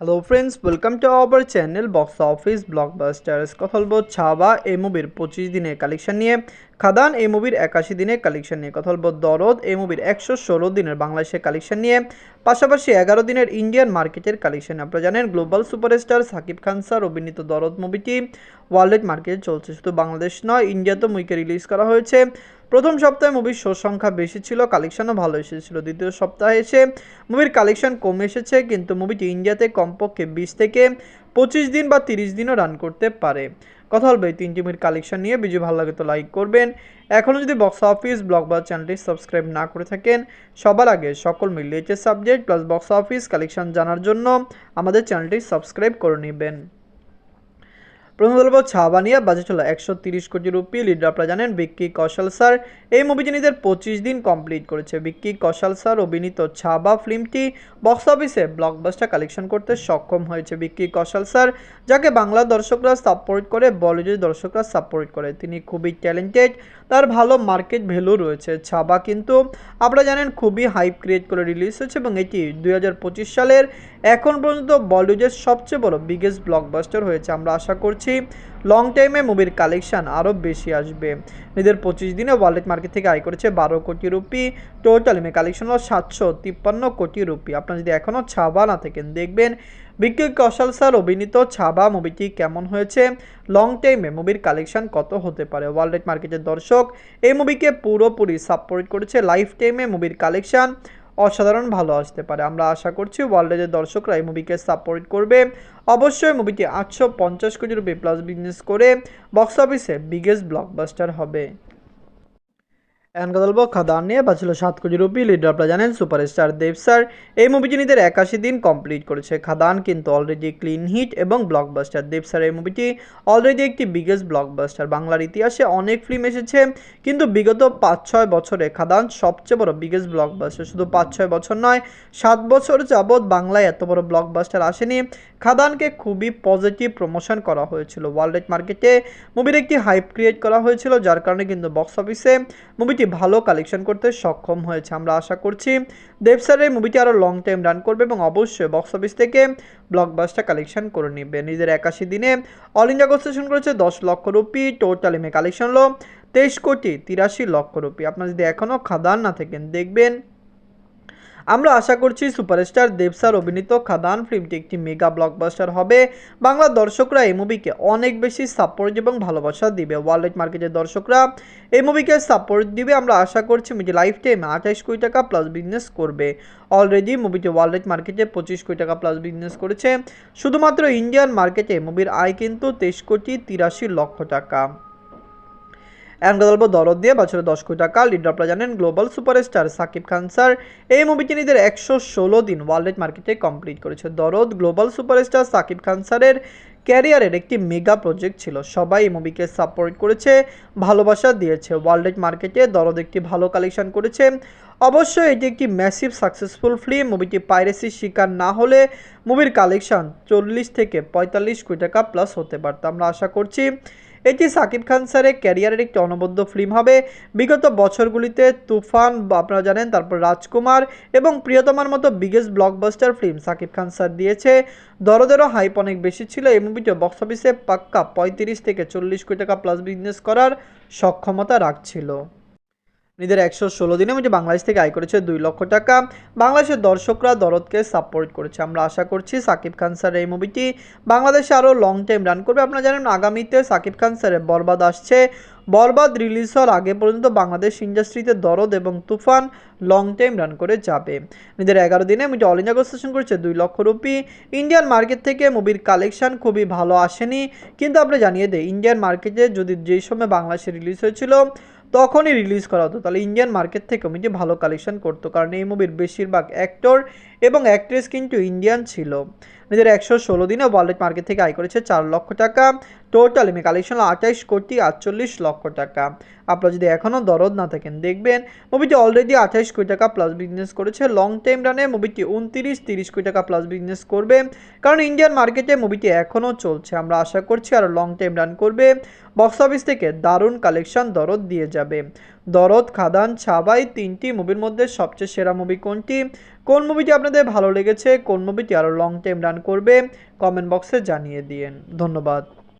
Hello friends, welcome to our channel box office blockbusters. কথা বলবো ছাবা এই মুভির 25 দিনের কালেকশন নিয়ে, খাদান এই মুভির 81 দিনের কালেকশন নিয়ে, কথা বলবো দরদ এই মুভির 116 দিনের বাংলাদেশের কালেকশন নিয়ে, পাশাপাশি 11 দিনের ইন্ডিয়ান মার্কেটের কালেকশন। আপনারা জানেন global superstar Shakib Khan sir অভিনীত দরদ মুভিটি ওয়ার্ল্ড মার্কেটে চলছে, শুধু বাংলাদেশ নয় ইন্ডিয়াতেও মুভিকে রিলিজ করা হয়েছে। প্রথম সপ্তাহে মুভির শো সংখ্যা বেশি ছিল, কালেকশনও ভালো এসেছিল। দ্বিতীয় সপ্তাহে এসে মুভির কালেকশন কমে এসেছে, কিন্তু মুভিটি ইন্ডিয়াতে কমপক্ষে 20 থেকে 25 দিন বা 30 দিনও রান করতে পারে। কথা বলবে এই তিনটি মুভির কালেকশন নিয়ে। ভিডিও ভালো লাগে তো লাইক করবেন। এখনও যদি বক্স অফিস ব্লকবাস্টার চ্যানেলটি সাবস্ক্রাইব না করে থাকেন, সবার আগে সকল related subject plus box office collection জানার জন্য আমাদের চ্যানেলটি সাবস্ক্রাইব করে নেবেন। প্রথম বলবো ছাবানিয়া, বাজেট হলো 130 কোটি রুপি। লিডার আপনারা জানেন ভিক্কি কৌশল স্যার। এই মুভিটি নিজের 25 দিন কমপ্লিট করেছে। ভিক্কি কৌশল স্যার অভিনীত ছাবা ফিল্মটি বক্স অফিসে ব্লকবাস্টার কালেকশন করতে সক্ষম হয়েছে। ভিক্কি কৌশল স্যার, যাকে বাংলা দর্শকরা সাপোর্ট করে, বলিউডের দর্শকরা সাপোর্ট করে, তিনি খুবই ট্যালেন্টেড, তার ভালো মার্কেট ভ্যালু রয়েছে। ছাবা কিন্তু আপনারা জানেন খুবই হাইপ ক্রিয়েট করে রিলিজ হয়েছে এবং এটি 2025 সালের এখন পর্যন্ত বলিউডের সবচেয়ে বড় বিগেস্ট ব্লকবাস্টার হয়েছে। আমরা আশা করছি লং টাইমে মুভির কালেকশন আরও বেশি আসবে। নিজের 25 দিনে ওয়ার্ল্ড মার্কেট থেকে আয় করেছে 12 কোটি রুপি। টোটাল মে কালেকশন হলো 753 কোটি রুপি। আপনারা যদি এখনও ছাবা না থাকেন, দেখবেন ভিক্কি কৌশল স্যার অভিনীত ছাবা মুভিটি কেমন হয়েছে, লং টাইমে মুভির কালেকশন কত হতে পারে। ওয়ার্ল্ড মার্কেটের দর্শক এই মুভিকে পুরোপুরি সাপোর্ট করেছে। লাইফ টাইমে মুভির কালেকশন অসাধারণ ভালো আসতে পারে। আমরা আশা করছি ওয়ার্ল্ডের দর্শকরা এই মুভিকে সাপোর্ট করবে। অবশ্যই মুভিটি 850 কোটি রুপি প্লাস বিজনেস করে বক্স অফিসে বিগেস্ট ব্লকবাস্টার হবে। এখন কথা বলবো খাদান নিয়ে, বাঁচল 7 কোটি রুপি। লিডার আপনারা জানেন সুপারস্টার দেব স্যার। এই মুভিটি নিজের 81 দিন কমপ্লিট করেছে। খাদান কিন্তু অলরেডি ক্লিন হিট এবং ব্লকবাস্টার। দেব স্যার এই মুভিটি অলরেডি একটি বিগেস্ট ব্লকবাস্টার। বাংলার ইতিহাসে অনেক ফিল্ম এসেছে, কিন্তু বিগত 5-6 বছরে খাদান সবচেয়ে বড় বিগেস্ট ব্লকবাস্টার। শুধু 5-6 বছর নয়, 7 বছর যাবৎ বাংলায় এত বড় ব্লকবাস্টার আসেনি। খাদানকে খুবই পজিটিভ প্রমোশন করা হয়েছিল। ওয়ার্ল্ড মার্কেটে মুভির একটি হাইপ ক্রিয়েট করা হয়েছিল, যার কারণে কিন্তু বক্স অফিসে মুভিটি ভালো কালেকশন করতে সক্ষম হয়েছে। আমরা আশা করছি দেব স্যারের মুভিটি আরও লং টাইম রান করবে এবং অবশ্যই বক্স অফিস থেকে ব্লকবাস্টার কালেকশন করে নেবে। নিজের 81 দিনে অল ইন্ডিয়া কনসেশন করেছে 10 লক্ষ রুপি। টোটাল এমএ কালেকশন হলো 23 কোটি 83 লক্ষ রুপি। আপনারা যদি এখনও খাদান না থাকেন, দেখবেন আমরা আশা করছি সুপারস্টার দেব স্যার অভিনীত খাদান ফিল্মটি একটি মেগা ব্লকবাস্টার হবে। বাংলার দর্শকরা এই মুভিকে অনেক বেশি সাপোর্ট এবং ভালোবাসা দিবে। ওয়ার্ল্ড মার্কেটের দর্শকরা এই মুভিকে সাপোর্ট দিবে। আমরা আশা করছি মুভি লাইফ টাইমে 28 কোটি টাকা প্লাস বিজনেস করবে। অলরেডি মুভিটি ওয়ার্ল্ড মার্কেটে 25 কোটি টাকা প্লাস বিজনেস করেছে। শুধুমাত্র ইন্ডিয়ান মার্কেটে মুভির আয় কিন্তু 23 কোটি 83 লক্ষ টাকা। এখন কথা বলবো দরদ দিয়ে, বছরে 10 কোটি টাকা। লিডার আপনারা জানেন global superstar Shakib Khan sir. এই মুভিটি নিজের 116 দিন ওয়ার্ল্ড মার্কেটে কমপ্লিট করেছে। দরদ গ্লোবাল সুপারস্টার সাকিব খান স্যারের ক্যারিয়ারের একটি মেগা প্রজেক্ট ছিল। সবাই এই মুভিকে সাপোর্ট করেছে, ভালোবাসা দিয়েছে। ওয়ার্ল্ড মার্কেটে দরদ একটি ভালো কালেকশন করেছে। অবশ্যই এটি একটি ম্যাসিভ সাকসেসফুল ফিল্ম। মুভিটি পাইরেসির শিকার না হলে মুভির কালেকশন 40 থেকে 45 কোটি টাকা প্লাস হতে পারত। আমরা আশা করছি এটি সাকিব খান স্যারের ক্যারিয়ারের একটি অনবদ্য ফিল্ম হবে। বিগত বছরগুলিতে তুফান আপনারা জানেন, তারপর রাজকুমার এবং প্রিয়তমার মতো biggest blockbuster film Shakib Khan sir দিয়েছে। দরদেরও হাইপ অনেক বেশি ছিল। এই মুভিটি বক্স অফিসে পাক্কা 35 থেকে 40 কোটি টাকা প্লাস বিজনেস করার সক্ষমতা রাখছিল। নিজের 116 দিনে মুভি বাংলাদেশ থেকে আয় করেছে 2 লক্ষ টাকা। বাংলাদেশের দর্শকরা দরদকে সাপোর্ট করেছে। আমরা আশা করছি সাকিব খান স্যার এই মুভিটি বাংলাদেশে আরও লং টাইম রান করবে। আপনারা জানেন আগামীতে সাকিব খান স্যারের বরবাদ আসছে। বরবাদ রিলিজ হওয়ার আগে পর্যন্ত বাংলাদেশ ইন্ডাস্ট্রিতে দরদ এবং তুফান লং টাইম রান করে যাবে। নিজের 11 দিনে মুভি অল ইন্ডিয়া কনসেশন করেছে 2 লক্ষ রুপি। ইন্ডিয়ান মার্কেট থেকে মুভির কালেকশন খুবই ভালো আসেনি, কিন্তু আমরা জানিয়ে দিই ইন্ডিয়ান মার্কেটে যদি যেই সময় বাংলাদেশে রিলিজ হয়েছিল তখনই রিলিজ করা হতো, তাহলে ইন্ডিয়ান মার্কেট থেকে মুভি ভালো কালেকশন করতো, কারণ এই মুভির বেশিরভাগ অ্যাক্টর এবং অ্যাক্ট্রেস কিন্তু ইন্ডিয়ান ছিল। নিজের 116 দিনে ওয়ার্ল্ড মার্কেট থেকে আয় করেছে 4 লক্ষ টাকা। টোটাল এমএ কালেকশন 28 কোটি 48 লক্ষ টাকা। আপনারা যদি এখনও দরদ না থাকেন, দেখবেন মুভিটি অলরেডি 28 কোটি টাকা প্লাস বিজনেস করেছে। লং টাইম রানে মুভিটি 29-30 কোটি টাকা প্লাস বিজনেস করবে, কারণ ইন্ডিয়ান মার্কেটে মুভিটি এখনও চলছে। আমরা আশা করছি আরও লং টাইম রান করবে। বক্স অফিস থেকে দারুণ কালেকশন দরদ দিয়ে যাবে। দরদ, খাদান, ছাবা এই ৩টি মুভির মধ্যে সবচেয়ে সেরা মুভি কোনটি? কোন মুভিটি আপনাদের ভালো লেগেছে? কোন মুভিটি আরও লং টাইম রান করবে? কমেন্ট বক্সে জানিয়ে দিয়েন। ধন্যবাদ।